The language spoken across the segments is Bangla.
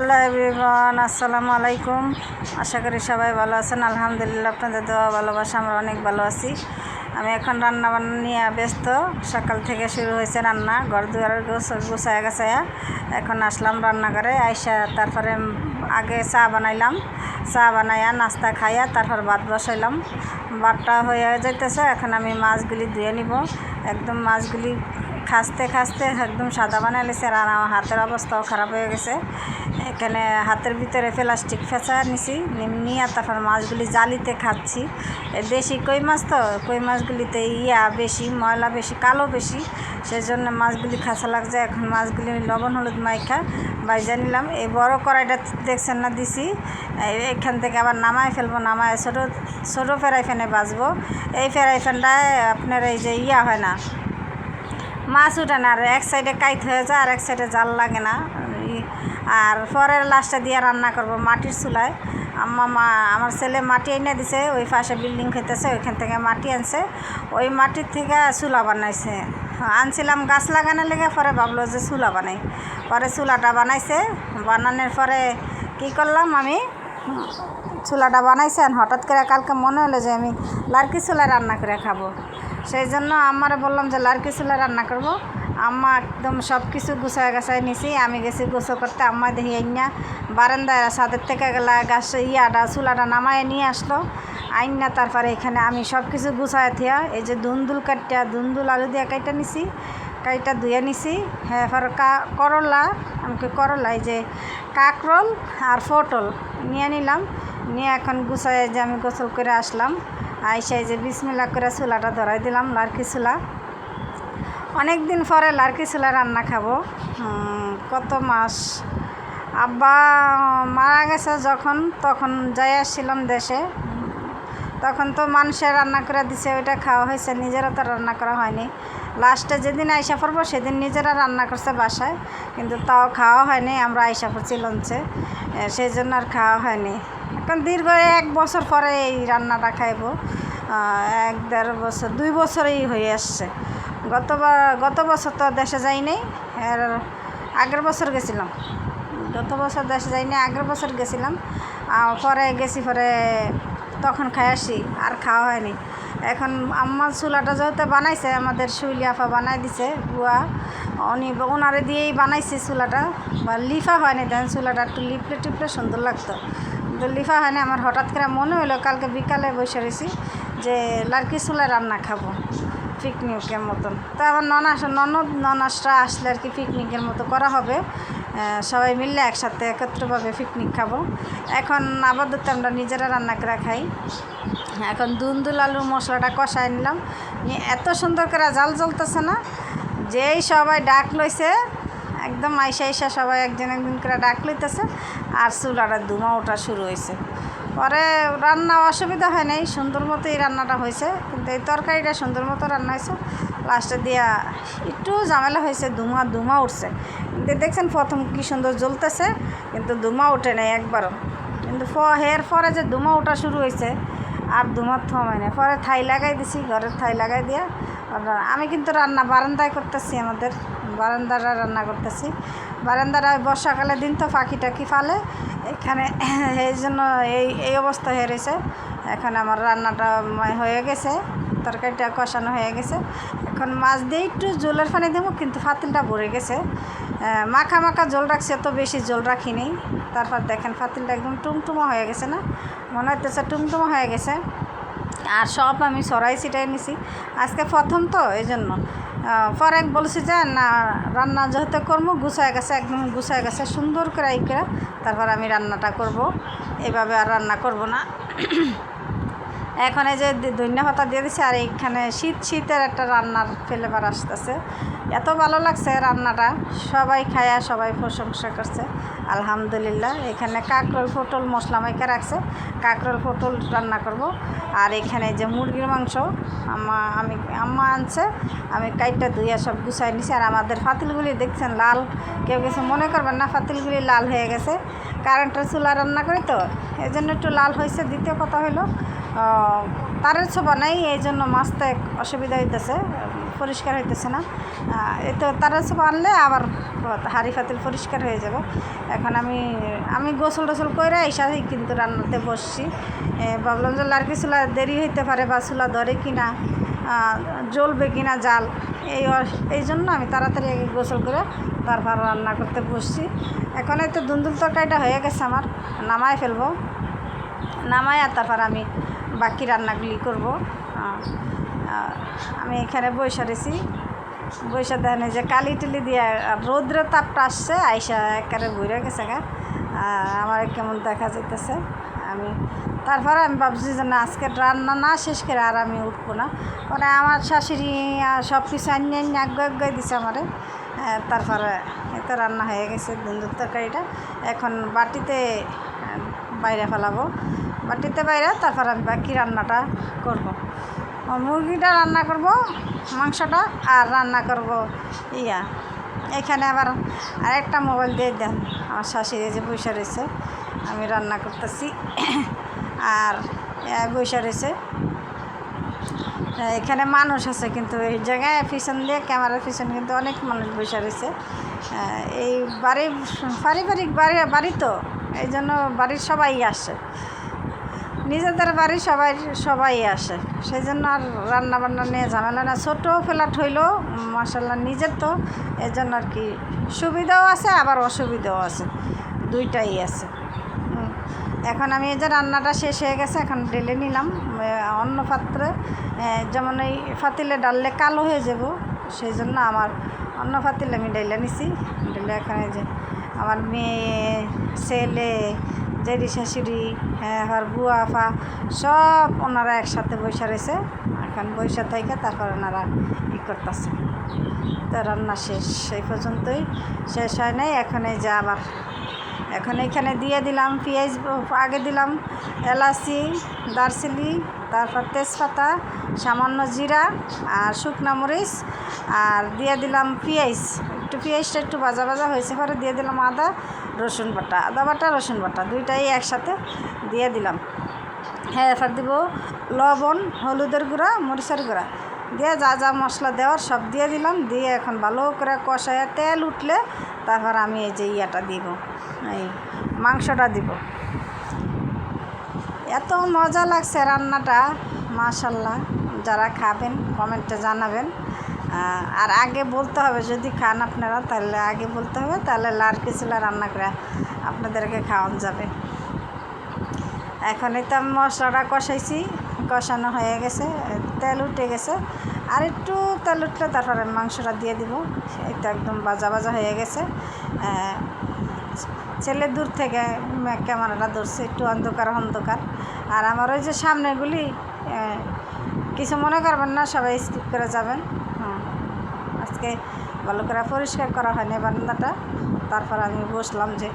হ্যালো এভরিওয়ান, আসসালামু আলাইকুম। আশা করি সবাই ভালো আছেন। আলহামদুলিল্লাহ, আপনাদের দোয়া ভালোবাসা আমরা অনেক ভালো আছি। আমি এখন রান্না বান্না নিয়ে ব্যস্ত। সকাল থেকে শুরু হয়েছে রান্না, ঘর দুয়ার গুছায়া গাছায়া এখন আসলাম রান্নাঘরে। আইসা তারপরে আগে চা বানাইলাম, চা বানাইয়া নাস্তা খাইয়া তারপর ভাত বসাইলাম। ভাতটা হয়ে যাইতেছে, এখন আমি মাছগুলি ধুয়ে নিব। একদম মাছগুলি খাসতে খাসতে একদম সাদা বানিয়ে লেছে, আর আমার হাতের অবস্থাও খারাপ হয়ে গেছে। এখানে হাতের ভিতরে প্লাস্টিক ফেঁচা নিছি, নিয়ে তারপর মাছগুলি জালিতে খাচ্ছি। দেশি কই মাছ তো, কই মাছগুলিতে বেশি ময়লা বেশি, কালো বেশি, সেই জন্য মাছগুলি খাঁচা লাগছে। এখন মাছগুলি লবণ হলুদ মাইখা ভাইজা নিলাম। এই বড় কড়াইটা দেখছেন না দিছি, এখান থেকে আবার নামায় ফেলবো। নামায় ছোটো ছোটো ফ্রাই প্যানে ভাজবো। এই ফ্রাই প্যানটায় আপনার এই যে হয় না, মাছ উঠে না, আর এক সাইডে কাইত হয়ে যায় আর এক সাইডে জাল লাগে না। আর পরের লাস্টটা দিয়ে রান্না করব মাটির চুলায়। আমার ছেলে মাটি এনে দিছে, ওই পাশে বিল্ডিং হইতেছে, ওইখান থেকে মাটি আনছে, ওই মাটির থেকে চুলা বানাইছে। আনছিলাম গাছ লাগানোর লেগে, পরে ভাবলো যে চুলা বানাই, পরে চুলাটা বানাইছে। বানানোর পরে কী করলাম, আমি চুলাটা বানাইছে, হঠাৎ করে কালকে মনে হলো যে আমি লার্কি চুলায় রান্না করে খাবো। সেই জন্য আমারে বললাম যে লার্কি চুলায় রান্না করব। আম্মা একদম সব কিছু গুছায় গাছায় নিছি, আমি গেছি গোসল করতে। আম্মা দেখি আইনা বারান্দায় ছাদের থেকে গেলা গাছ চুলাটা নামায় নিয়ে আসলো। আইনা তারপরে এখানে আমি সব কিছু গুছায় থিয়া এই যে দুন্দুল আলু দিয়ে কাইটা নিছি, কাইটা ধুয়ে নিছি। হ্যাঁ, করলা, আমাকে করলা, এই যে কাঁকরোল আর পটল নিয়ে নিলাম। নিয়ে এখন গুছায় যে আমি গোসল করে আসলাম। আইসাই যে বিসমিল্লাহ করে চুলাটা ধরাই দিলাম, লার্কি চুলা। অনেক দিন পরে লার্কি চুলা রান্না খাবো। কত মাস আব্বা মারা গেছে যখন, তখন যাই আসছিলাম দেশে, তখন তো মানুষের রান্না করে দিছে, ওইটা খাওয়া হয়েছে, নিজেরা তো রান্না করা হয়নি। লাস্টে যেদিন আইসা পড়বো সেদিন নিজেরা রান্না করছে বাসায়, কিন্তু তাও খাওয়া হয়নি। আমরা আইসা পড়ছি লঞ্চে, সেই জন্য আর খাওয়া হয়নি। এখন দীর্ঘ 1 বছর পরে এই রান্নাটা খাইবো। 1-1.5 বছর, 2 বছরই হয়ে আসছে। গত বছর তো দেশে যাই নাই, আর আগের বছর গেছিলাম। গত বছর দেশে যাই নাই, আগের বছর গেছিলাম। পরে গেছি, পরে তখন খাই আসি, আর খাওয়া হয়নি। এখন আমার চুলাটা যেহেতু বানাইছে, আমাদের শুইলি আফা বানাই দিছে, বুয়া ওনারে দিয়েই বানাইছে চুলাটা। বা লিফা হয়নি, দেখেন চুলাটা একটু লিপলে টিপলে সুন্দর লাগতো, কিন্তু লিফা হয়নি। আমার হঠাৎ করে মনে হলো, কালকে বিকালে বসে রয়েছি যে লার্কি চুলায় রান্না খাবো পিকনিকের মতন। তো আমার ননাসরা আসলে আর কি পিকনিকের মতো করা হবে, সবাই মিললে একসাথে একত্রভাবে পিকনিক খাবো। এখন আপাতত আমরা নিজেরা রান্না করে খাই। এখন দুন্দুল আলু মশলাটা কষাই নিলাম, এত সুন্দর করে জাল জ্বলতেছে না, যেই সবাই ডাক লইছে, একদম আইসা সবাই একজন করে ডাক লইতেছে, আর চুলাটা ধুমা ওঠা শুরু হয়েছে। পরে রান্না অসুবিধা হয় নাই, সুন্দর মতো এই রান্নাটা হয়েছে, কিন্তু এই তরকারিটা সুন্দর মতো রান্না হয়েছে। লাস্টে দিয়া একটু ঝামেলা হয়েছে, ধুমা উঠছে। কিন্তু দেখছেন প্রথম কী সুন্দর জ্বলতেছে, কিন্তু ধুমা ওঠে নাই একবারও। কিন্তু এর পরে যে ধুমা ওঠা শুরু হয়েছে, আর ধুমার থমায় না। পরে থাই লাগাই দিছি, ঘরের থাই লাগাই দিয়া আমি কিন্তু রান্না বারান্দায় করতেছি, আমাদের বারান্দাটা রান্না করতেছি। বারান্দাটা বর্ষাকালে দিন তো পাখি টাকি ফালে এখানে, এই জন্য এই অবস্থা হয়ে রয়েছে। এখন আমার রান্নাটা হয়ে গেছে, তরকারিটা কষানো হয়ে গেছে। এখন মাছ দিয়ে একটু জলের পানি দেবো, কিন্তু ফাতিলটা ভরে গেছে। মাখা জল রাখছি, এত বেশি জল রাখিনি। তারপর দেখেন ফাতিলটা একদম টুমটুমা হয়ে গেছে না, মনে হইতেছে টুমটুমা হয়ে গেছে। আর সব আমি সরাই ছিটাই নিছি, আজকে প্রথম তো এই জন্য। পরে বলছি যে না, রান্না যেহেতু করবো গুছায় গেছে, একদম গুছায় গেছে সুন্দর করে তারপর আমি রান্নাটা করব। এভাবে আর রান্না করব না। এখন এই যে ধনিয়া পাতা দিয়ে দিছি, আর এইখানে শীতের একটা রান্নার ফ্লেভার আসতেছে। এত ভালো লাগছে রান্নাটা, সবাই খায়া সবাই প্রশংসা করছে, আলহামদুলিল্লাহ। এখানে কাঁকরোল পটল মশলা মাইকা রাখছে, কাঁকরোল পটল রান্না করব। আর এখানে যে মুরগির মাংস আম্মা আনছে, আমি কাইটটা ধুইয়া সব গুছাই নিছি। আর আমাদের ফাতিলগুলি দেখছেন লাল, কেউ কিছু মনে করবেন না, ফাতিলগুলি লাল হয়ে গেছে। কারেন্টের চুলা রান্না করি তো, এই জন্য একটু লাল হয়েছে। দ্বিতীয় কথা হলো তারের ছোবা নাই, এই জন্য মাছতে অসুবিধা হইতেছে। পরিষ্কার হইতেছে না। এই তো তারা সব আনলে আবার হাঁড়ি পাতিল পরিষ্কার হয়ে যাবে। এখন আমি গোসল টোসল করে এসে কিন্তু রান্নাতে বসছি। ভাবলাম যে আর কি চুলা দেরি হইতে পারে বা চুলা ধরে কিনা, জ্বলবে কিনা জাল, এই জন্য আমি তাড়াতাড়ি আগে গোসল করে তারপর রান্না করতে বসছি। এখন এই তো দুন্দুল তরকারিটা হয়ে গেছে আমার, নামায় ফেলবো। নামায় আর তারপর আমি বাকি রান্নাগুলি করব। আমি এখানে বসে রয়েছি, বসে দেখেন যে কালি টুলি দিয়ে রৌদ্রের তাপটা আসছে, আইসা একেবারে ঘুরে গেছে গা। আমার কেমন দেখা যাইতেছে। তারপরে আমি ভাবছি যে না, আজকে রান্না না শেষ করে আর আমি উঠবো না। মানে আমার শাশুড়ি সব কিছু আনিয়ে আগে দিছে আমারে। তারপরে এতো রান্না হয়ে গেছে দুন্দুর তরকারিটা। এখন বাটিতে বাইরে ফেলাবো, বাটিতে বাইরে তারপর আমি বাকি রান্নাটা করব। মুরগিটা রান্না করব, মাংসটা, আর রান্না করব এখানে আবার আরেকটা মোবাইল দিয়ে দেন। আমার শাশুড়ি যে বসে রয়েছে, আমি রান্না করতেছি আর বসে রয়েছে। এখানে মানুষ আছে, কিন্তু এই জায়গায় পিছন দিয়ে ক্যামেরার পিছনে কিন্তু অনেক মানুষ বসে রয়েছে। এই পারিবারিক বাড়ি তো, এই জন্য বাড়ির সবাই আসে, নিজেদের বাড়ি সবাই আসে। সেই জন্য আর রান্না বান্না নিয়ে ঝামেলা না। ছোটো ফ্ল্যাট হইলেও মাশাআল্লাহ নিজের তো, এই জন্য আর কি সুবিধাও আছে আবার অসুবিধাও আছে, দুইটাই আছে। এখন আমি এই যে রান্নাটা শেষ হয়ে গেছে, এখন ঢেলে নিলাম অন্য পাত্রে। যেমন এই পাতিলে ডাললে কালো হয়ে যাব, সেই জন্য আমার অন্য পাতিলে আমি ঢেলে নিছি। ঢেলে এখানে যে আমার মেয়ে, ছেলে, জেঠি শাশুড়ি, আর বুয়া ফা সব ওনারা একসাথে বসে রয়েছে। এখন বসে থেকে তারপর ওনারা করতেছে। তো রান্না শেষ, সেই পর্যন্তই, শেষ হয় নাই। এখন এই যে আবার এখন এখানে দিয়ে দিলাম পেঁয়াজ, আগে দিলাম এলাচি, দারচিনি, তারপর তেজপাতা, সামান্য জিরা আর শুকনো মরিচ, আর দিয়ে দিলাম পেঁয়াজ। পেঁয়াজটা একটু ভাজা হয়েছে, পরে দিয়ে দিলাম আদা বাটা রসুন বাটা দুইটাই একসাথে দিয়ে দিলাম। এরপর দিব লবণ, হলুদের গুঁড়া, মরিচের গুঁড়া দিয়ে যা মশলা দেওয়ার সব দিয়ে দিলাম। দিয়ে এখন ভালো করে কষায় তেল উঠলে তারপর আমি এই যে দিব, এই মাংসটা দিব। এত মজা লাগছে রান্নাটা, মাশাআল্লাহ। যারা খাবেন কমেন্টে জানাবেন। আর আগে বলতে হবে, যদি খান আপনারা তাহলে আগে বলতে হবে, তাহলে লাড়কি চুলা রান্না করে আপনাদেরকে খাওয়ানো যাবে। এখন এই তো আমি মশলাটা কষাইছি, কষানো হয়ে গেছে, তেল উঠে গেছে। আর একটু তেল উঠলে তারপরে মাংসটা দিয়ে দিব। এই তো একদম ভাজা হয়ে গেছে। ছেলে দূর থেকে ক্যামেরাটা ধরছে, একটু অন্ধকার। আর আমার ওই যে সামনেগুলি কিছু মনে করবেন না, সবাই স্কিপ করে যাবেন। আজকে ভালো করে পরিষ্কার করা হয়নি বারান্দাটা। তারপর আমি বসলাম যে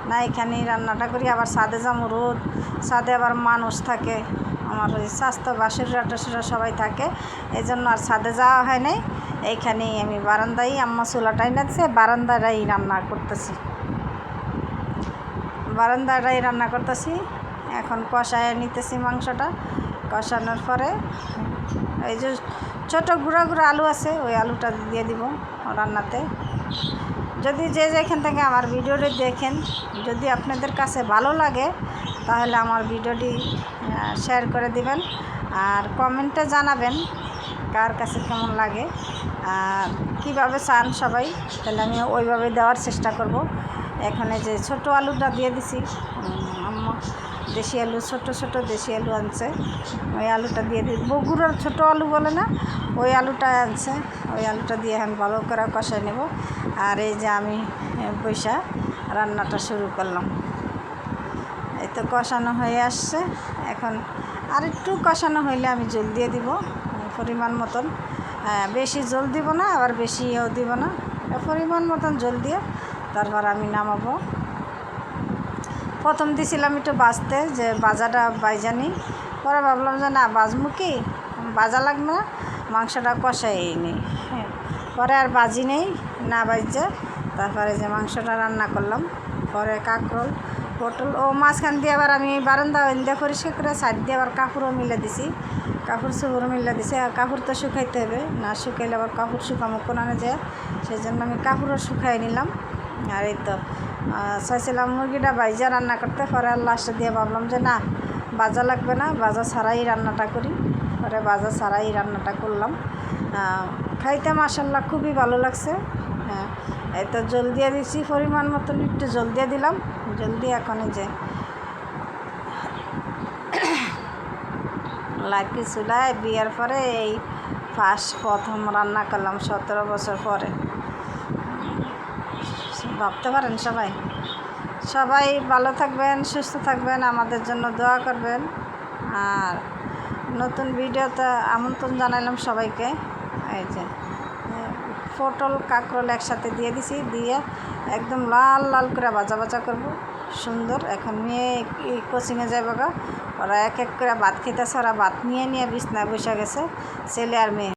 না, এখানেই রান্নাটা করি। আবার ছাদে যাবো, রোদ, ছাদে আবার মানুষ থাকে, আমার ওই স্বাস্থ্য বাসুরা টাসুরা সবাই থাকে, এই জন্য আর ছাদে যাওয়া হয় নাই। এইখানেই আমি বারান্দায়, আম্মা চুলাটাই নাচ্ছে, বারান্দাটাই রান্না করতেছি। এখন কষায় নিতেছি মাংসটা। কষানোর পরে এই যে ছোটো গুঁড়া আলু আছে, ওই আলুটা দিয়ে দিব রান্নাতে। যদি যেখান থেকে আমার ভিডিওটি দেখেন, যদি আপনাদের কাছে ভালো লাগে তাহলে আমার ভিডিওটি শেয়ার করে দিবেন, আর কমেন্টে জানাবেন কার কাছে কেমন লাগে আর কীভাবে চান সবাই, তাহলে আমি ওইভাবে দেওয়ার চেষ্টা করব। এখানে যে ছোট আলুটা দিয়ে দিছি, দেশি আলু, ছোট দেশি আলু আনছে, ওই আলুটা দিয়ে দিই। বগুড়ার ছোট আলু বলে না, ওই আলুটা আনছে, ওই আলুটা দিয়ে আমি ভালো করে কষাই নেব। আর এই যে আমি বৈশা রান্নাটা শুরু করলাম। এই তো কষানো হয়ে আসছে। এখন আর একটু কষানো হইলে আমি জল দিয়ে দিব পরিমাণ মতন। বেশি জল দিব না, আবার বেশিও দিব না, পরিমাণ মতন জল দিয়ে তারপর আমি নামাবো। প্রথম দিছিলাম একটু বাজতে, যে বাজাটা বাইজানি, পরে ভাবলাম যে না, বাজমু কি, বাজা লাগবে না, মাংসটা কষাই নেই। পরে আর বাজি নেই, না বাজছে। তারপরে যে মাংসটা রান্না করলাম, পরে কাঁকরোল পটল ও মাঝখান দিয়ে আবার আমি বারান্দা ওইন্দা পরিষ্কার করে সাইড দিয়ে আবার কাপড়ও মিলে দিছি, কাপড় চোপড়ও মিলে দিছি। আর কাপড় তো শুকাইতে হবে, না শুকাইলে আবার কাপড় শুকামো কোনানে যায়, সেই জন্য আমি কাপড়ও শুকাই নিলাম। আর এই তো চাইছিলাম মুরগিটা ভাইজা রান্না করতে, পরে আর লাস্টে দিয়ে ভাবলাম যে না ভাজা লাগবে না, ভাজা ছাড়াই রান্নাটা করি, পরে ভাজা ছাড়াই রান্নাটা করলাম। খাইতে মাশাআল্লাহ খুবই ভালো লাগছে। হ্যাঁ, এই তো জল দিয়ে দিচ্ছি পরিমাণ মতন, একটু জল দিয়ে দিলাম, জল দিয়ে এখন যে লাকি চুলায় বিয়ার পরে এই প্রথম রান্না করলাম 17 বছর পরে। ভাবতে পারেন সবাই সবাই ভালো থাকবেন, সুস্থ থাকবেন, আমাদের জন্য দোয়া করবেন। আর নতুন ভিডিওতে আমন্ত্রণ জানালাম সবাইকে। এই যে পটল কাঁকরোল একসাথে দিয়ে দিছি, দিয়ে একদম লাল লাল করে ভাজা ভাজা করবো সুন্দর। এখন মেয়ে কোচিংয়ে যাইব গা, ওরা এক এক করে ভাত খেতেছে, ওরা ভাত নিয়ে নিয়ে বিছনায় বসে গেছে, ছেলে আর মেয়ে।